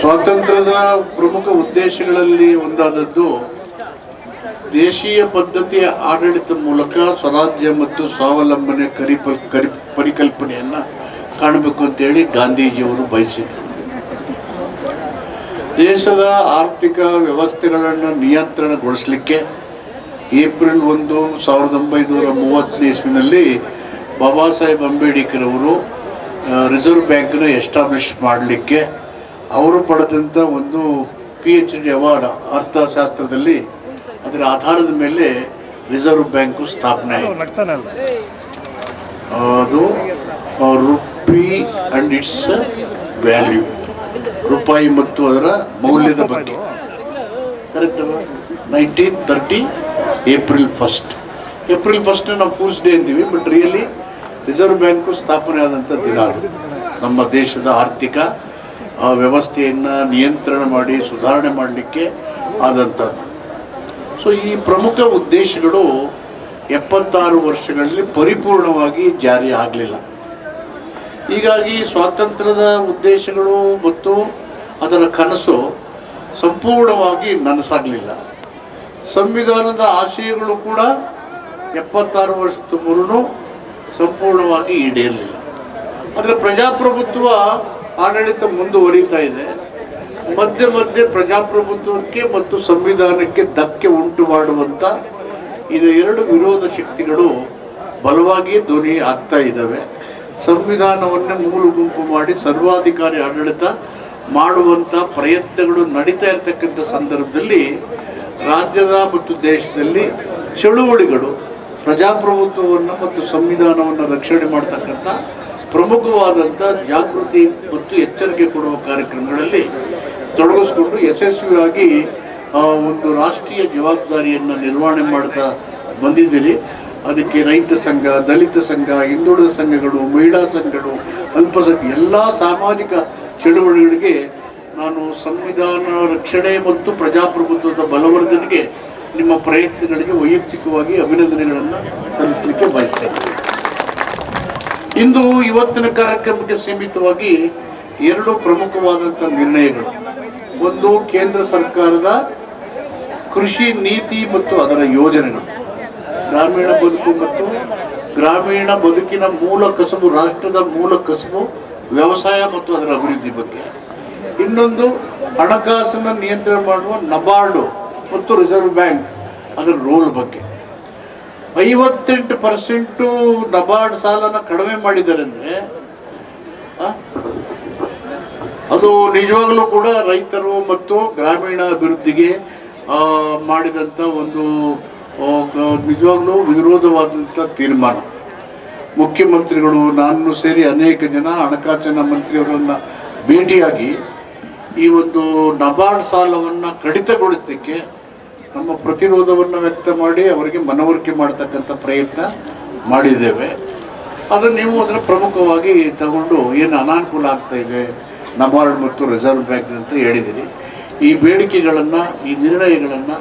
ಸ್ವಾತಂತ್ರ್ಯದ ಪ್ರಮುಖ ಉದ್ದೇಶಗಳಲ್ಲಿ ಒಂದಾದದ್ದು ದೇಶೀಯ ಪದ್ಧತಿಯ ಆಡಳಿತ ಮೂಲಕ ಸ್ವರಾಜ್ಯ ಮತ್ತು ಸ್ವಾವಲಂಬನೆ ಪರಿಕಲ್ಪನೆಯನ್ನು ಕಾಣಬೇಕು ಅಂತೇಳಿ ಗಾಂಧೀಜಿಯವರು ಬಯಸಿದರು. ದೇಶದ ಆರ್ಥಿಕ ವ್ಯವಸ್ಥೆಗಳನ್ನು ನಿಯಂತ್ರಣಗೊಳಿಸಲಿಕ್ಕೆ ಏಪ್ರಿಲ್ 1, 1930 ಇಸ್ವಿನಲ್ಲಿ ಬಾಬಾ ಸಾಹೇಬ್ ಅಂಬೇಡ್ಕರ್ ಅವರು ರಿಸರ್ವ್ ಬ್ಯಾಂಕ್ನ ಎಸ್ಟಾಬ್ಲಿಷ್ ಮಾಡಲಿಕ್ಕೆ ಅವರು ಪಡೆದಂಥ ಒಂದು PhD ಅವಾರ್ಡ್ ಅರ್ಥಶಾಸ್ತ್ರದಲ್ಲಿ ಅದರ ಆಧಾರದ ಮೇಲೆ ರಿಸರ್ವ್ ಬ್ಯಾಂಕು ಸ್ಥಾಪನೆ ಆಯಿತು. ಅದು ರುಪಿ ಆ್ಯಂಡ್ ಇಟ್ಸ್ ವ್ಯಾಲ್ಯೂ, ರೂಪಾಯಿ ಮತ್ತು ಅದರ ಮೌಲ್ಯದ ಬಗ್ಗೆ. ಕರೆಕ್ಟ್. 1930 ಏಪ್ರಿಲ್ 1 ನಾವು ಫೂಲ್ಸ್ ಡೇ ಅಂತೀವಿ, ಬಟ್ ರಿಯಲಿ ರಿಸರ್ವ್ ಬ್ಯಾಂಕು ಸ್ಥಾಪನೆ ಆದಂಥ ದಿನ ಅದು. ನಮ್ಮ ದೇಶದ ಆರ್ಥಿಕ ವ್ಯವಸ್ಥೆಯನ್ನು ನಿಯಂತ್ರಣ ಮಾಡಿ ಸುಧಾರಣೆ ಮಾಡಲಿಕ್ಕೆ ಆದಂಥದ್ದು. ಸೊ ಈ ಪ್ರಮುಖ ಉದ್ದೇಶಗಳು 76 ವರ್ಷಗಳಲ್ಲಿ ಪರಿಪೂರ್ಣವಾಗಿ ಜಾರಿ ಆಗಲಿಲ್ಲ. ಹೀಗಾಗಿ ಸ್ವಾತಂತ್ರ್ಯದ ಉದ್ದೇಶಗಳು ಮತ್ತು ಅದರ ಕನಸು ಸಂಪೂರ್ಣವಾಗಿ ನನಸಾಗಲಿಲ್ಲ. ಸಂವಿಧಾನದ ಆಶಯಗಳು ಕೂಡ 76 ವರ್ಷದ ಮುರುನು ಸಂಪೂರ್ಣವಾಗಿ ಈಡೇರಲಿಲ್ಲ. ಆದರೆ ಪ್ರಜಾಪ್ರಭುತ್ವ ಆಡಳಿತ ಮುಂದುವರಿತಾ ಇದೆ. ಮಧ್ಯೆ ಪ್ರಜಾಪ್ರಭುತ್ವಕ್ಕೆ ಮತ್ತು ಸಂವಿಧಾನಕ್ಕೆ ಧಕ್ಕೆ ಉಂಟು ಮಾಡುವಂಥ ಇದು ಎರಡು ವಿರೋಧ ಶಕ್ತಿಗಳು ಬಲವಾಗಿ ಧ್ವನಿ ಆಗ್ತಾ ಇದ್ದಾವೆ. ಸಂವಿಧಾನವನ್ನೇ ಮೂಲು ಗುಂಪು ಮಾಡಿ ಸರ್ವಾಧಿಕಾರಿ ಆಡಳಿತ ಮಾಡುವಂಥ ಪ್ರಯತ್ನಗಳು ನಡೀತಾ ಇರತಕ್ಕಂಥ ಸಂದರ್ಭದಲ್ಲಿ ರಾಜ್ಯದ ಮತ್ತು ದೇಶದಲ್ಲಿ ಚಳುವಳಿಗಳು ಪ್ರಜಾಪ್ರಭುತ್ವವನ್ನು ಮತ್ತು ಸಂವಿಧಾನವನ್ನು ರಕ್ಷಣೆ ಮಾಡ್ತಕ್ಕಂಥ ಪ್ರಮುಖವಾದಂಥ ಜಾಗೃತಿ ಮತ್ತು ಎಚ್ಚರಿಕೆ ಕೊಡುವ ಕಾರ್ಯಕ್ರಮಗಳಲ್ಲಿ ತೊಡಗಿಸ್ಕೊಂಡು ಯಶಸ್ವಿಯಾಗಿ ಒಂದು ರಾಷ್ಟ್ರೀಯ ಜವಾಬ್ದಾರಿಯನ್ನು ನಿರ್ವಹಣೆ ಮಾಡ್ತಾ ಬಂದಿದ್ದೀರಿ. ಅದಕ್ಕೆ ರೈತ ಸಂಘ, ದಲಿತ ಸಂಘ, ಹಿಂದುಳಿದ ಸಂಘಗಳು, ಮಹಿಳಾ ಸಂಘಗಳು, ಅಲ್ಪಸಂಖ್ಯಾತ ಎಲ್ಲ ಸಾಮಾಜಿಕ ಚಳುವಳಿಗಳಿಗೆ ನಾನು ಸಂವಿಧಾನ ರಕ್ಷಣೆ ಮತ್ತು ಪ್ರಜಾಪ್ರಭುತ್ವದ ಬಲವರ್ಧನೆಗೆ ನಿಮ್ಮ ಪ್ರಯತ್ನಗಳಿಗೆ ವೈಯಕ್ತಿಕವಾಗಿ ಅಭಿನಂದನೆಗಳನ್ನು ಸಲ್ಲಿಸಲಿಕ್ಕೆ ಬಯಸ್ತೇನೆ. ಇಂದು ಇವತ್ತಿನ ಕಾರ್ಯಕ್ರಮಕ್ಕೆ ಸೀಮಿತವಾಗಿ 2 ಪ್ರಮುಖವಾದಂಥ ನಿರ್ಣಯಗಳು. ಒಂದು, ಕೇಂದ್ರ ಸರ್ಕಾರದ ಕೃಷಿ ನೀತಿ ಮತ್ತು ಅದರ ಯೋಜನೆಗಳು, ಗ್ರಾಮೀಣ ಬದುಕು ಮತ್ತು ಗ್ರಾಮೀಣ ಬದುಕಿನ ಮೂಲ ಕಸುಬು, ರಾಷ್ಟ್ರದ ಮೂಲ ಕಸುಬು ವ್ಯವಸಾಯ ಮತ್ತು ಅದರ ಅಭಿವೃದ್ಧಿ ಬಗ್ಗೆ. ಇನ್ನೊಂದು, ಹಣಕಾಸನ್ನು ನಿಯಂತ್ರಣ ಮಾಡುವ ನಬಾರ್ಡು ಮತ್ತು ರಿಸರ್ವ್ ಬ್ಯಾಂಕ್ ಅದರ ರೋಲ್ ಬಗ್ಗೆ. 58% ನಬಾರ್ಡ್ ಸಾಲನ ಕಡಿಮೆ ಮಾಡಿದ್ದಾರೆ ಅಂದರೆ ಅದು ನಿಜವಾಗ್ಲೂ ಕೂಡ ರೈತರು ಮತ್ತು ಗ್ರಾಮೀಣ ಅಭಿವೃದ್ಧಿಗೆ ಮಾಡಿದಂಥ ಒಂದು ನಿಜವಾಗ್ಲೂ ವಿರೋಧವಾದಂಥ ತೀರ್ಮಾನ. ಮುಖ್ಯಮಂತ್ರಿಗಳು, ನಾನು ಸೇರಿ ಅನೇಕ ಜನ ಹಣಕಾಸಿನ ಮಂತ್ರಿಯವರನ್ನು ಭೇಟಿಯಾಗಿ ಈ ಒಂದು ನಬಾರ್ಡ್ ಸಾಲವನ್ನು ಕಡಿತಗೊಳಿಸಲಿಕ್ಕೆ ನಮ್ಮ ಪ್ರತಿರೋಧವನ್ನು ವ್ಯಕ್ತ ಮಾಡಿ ಅವರಿಗೆ ಮನವರಿಕೆ ಮಾಡ್ತಕ್ಕಂಥ ಪ್ರಯತ್ನ ಮಾಡಿದ್ದೇವೆ. ಅದನ್ನು ನೀವು ಅದನ್ನು ಪ್ರಮುಖವಾಗಿ ತಗೊಂಡು ಏನು ಅನಾನುಕೂಲ ಆಗ್ತಾ ಇದೆ ನಬಾರ್ಡ್ ಮತ್ತು ರಿಸರ್ವ್ ಬ್ಯಾಂಕ್ ಅಂತ ಹೇಳಿದಿರಿ. ಈ ಬೇಡಿಕೆಗಳನ್ನು, ಈ ನಿರ್ಣಯಗಳನ್ನು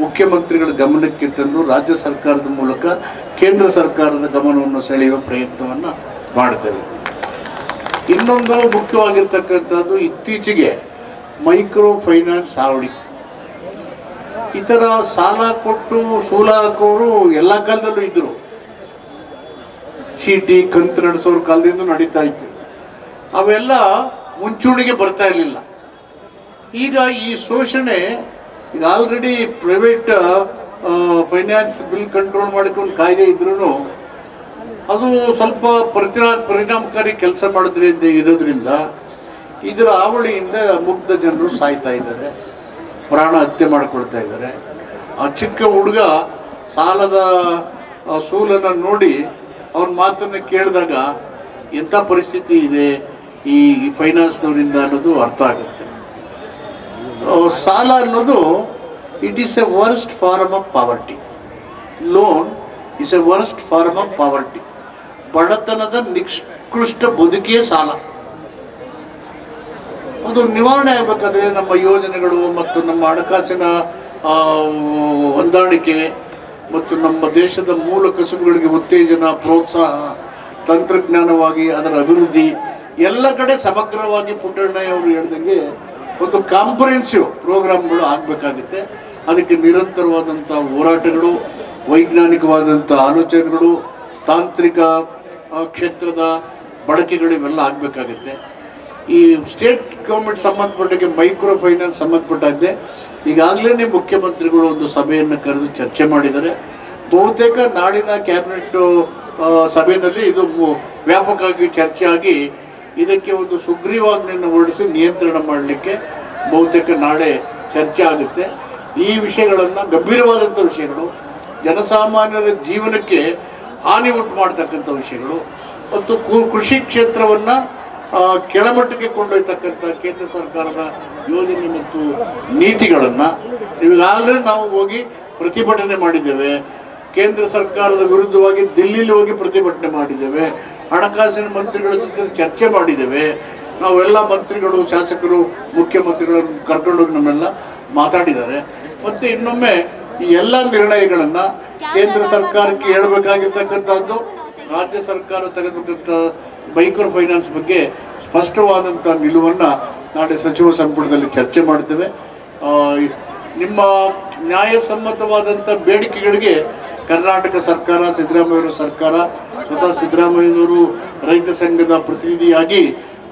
ಮುಖ್ಯಮಂತ್ರಿಗಳ ಗಮನಕ್ಕೆ ತಂದು ರಾಜ್ಯ ಸರ್ಕಾರದ ಮೂಲಕ ಕೇಂದ್ರ ಸರ್ಕಾರದ ಗಮನವನ್ನು ಸೆಳೆಯುವ ಪ್ರಯತ್ನವನ್ನು ಮಾಡ್ತೇವೆ. ಇನ್ನೊಂದು ಮುಖ್ಯವಾಗಿರ್ತಕ್ಕಂಥದ್ದು, ಇತ್ತೀಚೆಗೆ ಮೈಕ್ರೋ ಫೈನಾನ್ಸ್ ಹಾವಳಿ. ಈ ಥರ ಸಾಲ ಕೊಟ್ಟು ಸೂಲ ಹಾಕೋರು ಎಲ್ಲ ಕಾಲದಲ್ಲೂ ಇದ್ದರು. ಚೀಟಿ ಕಂತು ನಡೆಸೋರ ಕಾಲದಿಂದ ನಡೀತಾ ಇತ್ತು. ಅವೆಲ್ಲ ಮುಂಚೂಣಿಗೆ ಬರ್ತಾ ಇರಲಿಲ್ಲ. ಈಗ ಈ ಶೋಷಣೆ ಈಗ already private finance bill control ಮಾಡಿಕೊಂಡು ಕಾಯ್ದೆ ಇದ್ರೂ ಅದು ಸ್ವಲ್ಪ ಪರಿಣಾಮಕಾರಿ ಕೆಲಸ ಇರೋದ್ರಿಂದ ಇದರ ಹಾವಳಿಯಿಂದ ಮುಗ್ಧ ಜನರು ಸಾಯ್ತಾ ಇದ್ದಾರೆ, ಪ್ರಾಣ ಹತ್ಯೆ ಮಾಡಿಕೊಳ್ತಾ ಇದ್ದಾರೆ. ಆ ಚಿಕ್ಕ ಹುಡುಗ ಸಾಲದ ಸೂಲನ್ನು ನೋಡಿ ಅವ್ರ ಮಾತನ್ನು ಕೇಳಿದಾಗ ಎಂಥ ಪರಿಸ್ಥಿತಿ ಇದೆ ಈ ಫೈನಾನ್ಸ್ನವರಿಂದ ಅನ್ನೋದು ಅರ್ಥ ಆಗುತ್ತೆ. ಸಾಲ ಅನ್ನೋದು it is a worst form of poverty. Loan is a worst form of poverty. ಬಡತನದ ನಿಷ್ಕೃಷ್ಟ ಬದುಕೇ ಸಾಲ. ಅದು ನಿವಾರಣೆ ಆಗಬೇಕಾದ್ರೆ ನಮ್ಮ ಯೋಜನೆಗಳು ಮತ್ತು ನಮ್ಮ ಹಣಕಾಸಿನ ಹೊಂದಾಣಿಕೆ ಮತ್ತು ನಮ್ಮ ದೇಶದ ಮೂಲ ಕಸುಬುಗಳಿಗೆ ಉತ್ತೇಜನ, ಪ್ರೋತ್ಸಾಹ, ತಂತ್ರಜ್ಞಾನವಾಗಿ ಅದರ ಅಭಿವೃದ್ಧಿ ಎಲ್ಲ ಕಡೆ ಸಮಗ್ರವಾಗಿ ಪುಟ್ಟಣ್ಣಯ್ಯ ಅವರು ಹೇಳ್ದಂಗೆ ಒಂದು ಕಾಂಪ್ರಿಹೆನ್ಸಿವ್ ಪ್ರೋಗ್ರಾಮ್ಗಳು ಆಗಬೇಕಾಗುತ್ತೆ. ಅದಕ್ಕೆ ನಿರಂತರವಾದಂಥ ಹೋರಾಟಗಳು, ವೈಜ್ಞಾನಿಕವಾದಂಥ ಆಲೋಚನೆಗಳು, ತಾಂತ್ರಿಕ ಕ್ಷೇತ್ರದ ಬಳಕೆಗಳು ಇವೆಲ್ಲ ಆಗಬೇಕಾಗುತ್ತೆ. ಈ ಸ್ಟೇಟ್ ಗೌರ್ಮೆಂಟ್ ಸಂಬಂಧಪಟ್ಟಾಗೆ ಮೈಕ್ರೋ ಫೈನಾನ್ಸ್ ಸಂಬಂಧಪಟ್ಟಾಗೆ ಈಗಾಗಲೇ ಮುಖ್ಯಮಂತ್ರಿಗಳು ಒಂದು ಸಭೆಯನ್ನು ಕರೆದು ಚರ್ಚೆ ಮಾಡಿದ್ದಾರೆ. ಬಹುತೇಕ ನಾಳಿನ ಕ್ಯಾಬಿನೆಟ್ ಸಭೆಯಲ್ಲಿ ಇದು ವ್ಯಾಪಕವಾಗಿ ಚರ್ಚೆ ಆಗಿ ಇದಕ್ಕೆ ಒಂದು ಸುಗ್ರೀವಾಜ್ಞೆಯನ್ನು ಹೊರಡಿಸಿ ನಿಯಂತ್ರಣ ಮಾಡಲಿಕ್ಕೆ ಬಹುತೇಕ ನಾಳೆ ಚರ್ಚೆ ಆಗುತ್ತೆ. ಈ ವಿಷಯಗಳನ್ನು, ಗಂಭೀರವಾದಂಥ ವಿಷಯಗಳು, ಜನಸಾಮಾನ್ಯರ ಜೀವನಕ್ಕೆ ಹಾನಿ ಉಂಟು ಮಾಡ್ತಕ್ಕಂಥ ವಿಷಯಗಳು ಮತ್ತು ಕೃಷಿ ಕ್ಷೇತ್ರವನ್ನು ಕೆಳಮಟ್ಟಕ್ಕೆ ಕೊಂಡೊಯ್ತಕ್ಕಂಥ ಕೇಂದ್ರ ಸರ್ಕಾರದ ಯೋಜನೆ ಮತ್ತು ನೀತಿಗಳನ್ನು ಈಗಾಗಲೇ ನಾವು ಹೋಗಿ ಪ್ರತಿಭಟನೆ ಮಾಡಿದ್ದೇವೆ. ಕೇಂದ್ರ ಸರ್ಕಾರದ ವಿರುದ್ಧವಾಗಿ ದಿಲ್ಲಿಲಿ ಹೋಗಿ ಪ್ರತಿಭಟನೆ ಮಾಡಿದ್ದೇವೆ. ಹಣಕಾಸಿನ ಮಂತ್ರಿಗಳ ಜೊತೆ ಚರ್ಚೆ ಮಾಡಿದ್ದೇವೆ. ನಾವೆಲ್ಲ ಮಂತ್ರಿಗಳು, ಶಾಸಕರು, ಮುಖ್ಯಮಂತ್ರಿಗಳನ್ನು ಕರ್ಕೊಂಡೋಗಿ ನಮ್ಮೆಲ್ಲ ಮಾತಾಡಿದ್ದಾರೆ. ಮತ್ತು ಇನ್ನೊಮ್ಮೆ ಈ ಎಲ್ಲ ನಿರ್ಣಯಗಳನ್ನು ಕೇಂದ್ರ ಸರ್ಕಾರಕ್ಕೆ ಹೇಳಬೇಕಾಗಿರ್ತಕ್ಕಂಥದ್ದು, ರಾಜ್ಯ ಸರ್ಕಾರ ತೆಗೆದುಕೊಂಡ ಮೈಕ್ರೋ ಫೈನಾನ್ಸ್ ಬಗ್ಗೆ ಸ್ಪಷ್ಟವಾದಂಥ ನಿಲುವನ್ನು ನಾಳೆ ಸಚಿವ ಸಂಪುಟದಲ್ಲಿ ಚರ್ಚೆ ಮಾಡ್ತೇವೆ. ನಿಮ್ಮ ನ್ಯಾಯಸಮ್ಮತವಾದಂಥ ಬೇಡಿಕೆಗಳಿಗೆ ಕರ್ನಾಟಕ ಸರ್ಕಾರ, ಸಿದ್ದರಾಮಯ್ಯವ್ರ ಸರ್ಕಾರ, ಸ್ವತಃ ಸಿದ್ದರಾಮಯ್ಯನವರು ರೈತ ಸಂಘದ ಪ್ರತಿನಿಧಿಯಾಗಿ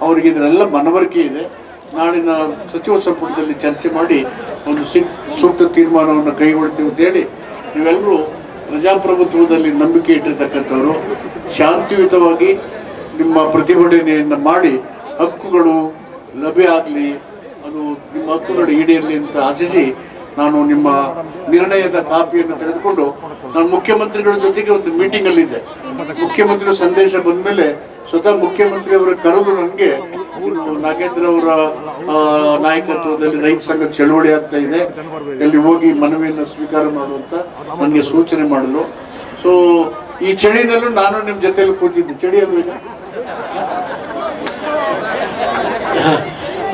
ಅವರಿಗೆ ಇದರೆಲ್ಲ ಮನವರಿಕೆ ಇದೆ. ನಾಳಿನ ಸಚಿವ ಸಂಪುಟದಲ್ಲಿ ಚರ್ಚೆ ಮಾಡಿ ಒಂದು ಸೂಕ್ತ ತೀರ್ಮಾನವನ್ನು ಕೈಗೊಳ್ತೀವಿ ಅಂತೇಳಿ, ನೀವೆಲ್ಲರೂ ಪ್ರಜಾಪ್ರಭುತ್ವದಲ್ಲಿ ನಂಬಿಕೆ ಇಟ್ಟಿರ್ತಕ್ಕಂಥವರು ಶಾಂತಿಯುತವಾಗಿ ನಿಮ್ಮ ಪ್ರತಿಭಟನೆಯನ್ನು ಮಾಡಿ ಹಕ್ಕುಗಳು ಲಭ್ಯ ಆಗಲಿ, ಅದು ನಿಮ್ಮ ಹಕ್ಕುಗಳು ಈಡೇರಲಿ ಅಂತ ಆಶಿಸಿ ನಾನು ನಿಮ್ಮ ನಿರ್ಣಯದ ಕಾಪಿಯನ್ನು ತೆಗೆದುಕೊಂಡು ನಾನು ಮುಖ್ಯಮಂತ್ರಿಗಳ ಜೊತೆಗೆ ಒಂದು ಮೀಟಿಂಗಲ್ಲಿದ್ದೆ. ಮುಖ್ಯಮಂತ್ರಿ ಸಂದೇಶ ಬಂದ ಮೇಲೆ ಸ್ವತಃ ಮುಖ್ಯಮಂತ್ರಿಯವರ ಕರೆದು ನನಗೆ ನಾಗೇಂದ್ರ ಅವರ ನಾಯಕತ್ವದಲ್ಲಿ ರೈತ ಸಂಘ ಚಳವಳಿ ಆಗ್ತಾ ಇದೆ, ಅಲ್ಲಿ ಹೋಗಿ ಮನವಿಯನ್ನು ಸ್ವೀಕಾರ ಮಾಡುವಂತ ನನಗೆ ಸೂಚನೆ ಮಾಡಿದ್ರು. ಸೊ ಈ ಚಳಿನಲ್ಲೂ ನಾನು ನಿಮ್ಮ ಜೊತೆಯಲ್ಲಿ ಕೂತಿದ್ದೆ. ಚಳಿ ಅಲ್ವೇಗ,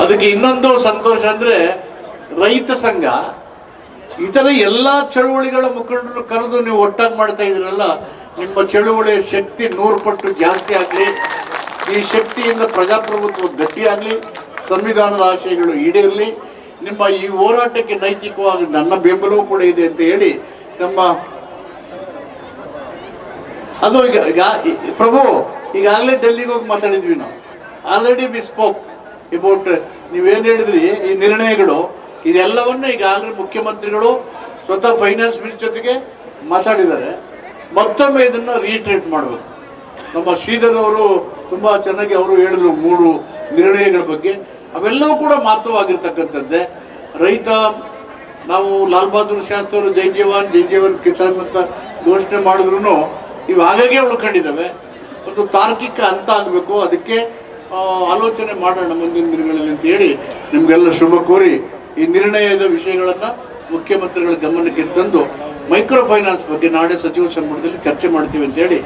ಅದಕ್ಕೆ ಇನ್ನೊಂದು ಸಂತೋಷ ಅಂದ್ರೆ ರೈತ ಸಂಘ ಇತರ ಎಲ್ಲ ಚಳುವಳಿಗಳ ಮುಖಂಡರು ಕರೆದು ನೀವು ಒಟ್ಟಾಗಿ ಮಾಡ್ತಾ ಇದ್ರಲ್ಲ, ನಿಮ್ಮ ಚಳುವಳಿಯ ಶಕ್ತಿ 100 ಪಟ್ಟು ಜಾಸ್ತಿ ಆಗಲಿ, ಈ ಶಕ್ತಿಯಿಂದ ಪ್ರಜಾಪ್ರಭುತ್ವ ಗಟ್ಟಿಯಾಗಲಿ, ಸಂವಿಧಾನದ ಆಶಯಗಳು ಈಡೇರಲಿ, ನಿಮ್ಮ ಈ ಹೋರಾಟಕ್ಕೆ ನೈತಿಕವಾಗಿ ನನ್ನ ಬೆಂಬಲವೂ ಕೂಡ ಇದೆ ಅಂತ ಹೇಳಿ ನಮ್ಮ ಅದು ಈಗ ಪ್ರಭು ಈಗಾಗಲೇ ಡೆಲ್ಲಿಗೆ ಹೋಗಿ ಮಾತಾಡಿದ್ವಿ ನಾವು. ಆಲ್ರೆಡಿ ವಿ ಸ್ಪೋಕ್ ಅಬೌಟ್, ನೀವೇನು ಹೇಳಿದ್ರಿ ಈ ನಿರ್ಣಯಗಳು ಇದೆಲ್ಲವನ್ನು ಈಗಾಗಲೇ ಮುಖ್ಯಮಂತ್ರಿಗಳು ಸ್ವತಃ ಫೈನಾನ್ಸ್ ಮಿನಿಸ್ಟರ್ ಜೊತೆಗೆ ಮಾತಾಡಿದ್ದಾರೆ. ಮತ್ತೊಮ್ಮೆ ಇದನ್ನು ರೀಟ್ರೇಟ್ ಮಾಡಬೇಕು. ನಮ್ಮ ಶ್ರೀಧರ್ ಅವರು ತುಂಬ ಚೆನ್ನಾಗಿ ಅವರು ಹೇಳಿದ್ರು 3 ನಿರ್ಣಯಗಳ ಬಗ್ಗೆ, ಅವೆಲ್ಲವೂ ಕೂಡ ಮಹತ್ವವಾಗಿರ್ತಕ್ಕಂಥದ್ದೇ. ರೈತ, ನಾವು ಲಾಲ್ ಬಹದ್ದೂರ್ ಶಾಸ್ತ್ರಿ ಅವರು ಜೈ ಜವಾನ್ ಕಿಸಾನ್ ಅಂತ ಘೋಷಣೆ ಮಾಡಿದ್ರು ಇವು ಹಾಗಾಗಿ ಉಳ್ಕೊಂಡಿದ್ದಾವೆ. ಒಂದು ತಾರ್ಕಿಕ ಅಂತ ಆಗಬೇಕು, ಅದಕ್ಕೆ ಆಲೋಚನೆ ಮಾಡೋಣ ಮುಂದಿನ ದಿನಗಳಲ್ಲಿ ಅಂತ ಹೇಳಿ ನಿಮಗೆಲ್ಲ ಶುಭ ಕೋರಿ ಈ ನಿರ್ಣಯದ ವಿಷಯಗಳನ್ನು ಮುಖ್ಯಮಂತ್ರಿಗಳ ಗಮನಕ್ಕೆ ತಂದು ಮೈಕ್ರೋ ಫೈನಾನ್ಸ್ ಬಗ್ಗೆ ನಾಳೆ ಸಚಿವ ಸಂಪುಟದಲ್ಲಿ ಚರ್ಚೆ ಮಾಡ್ತೀವಿ ಅಂತ ಹೇಳಿ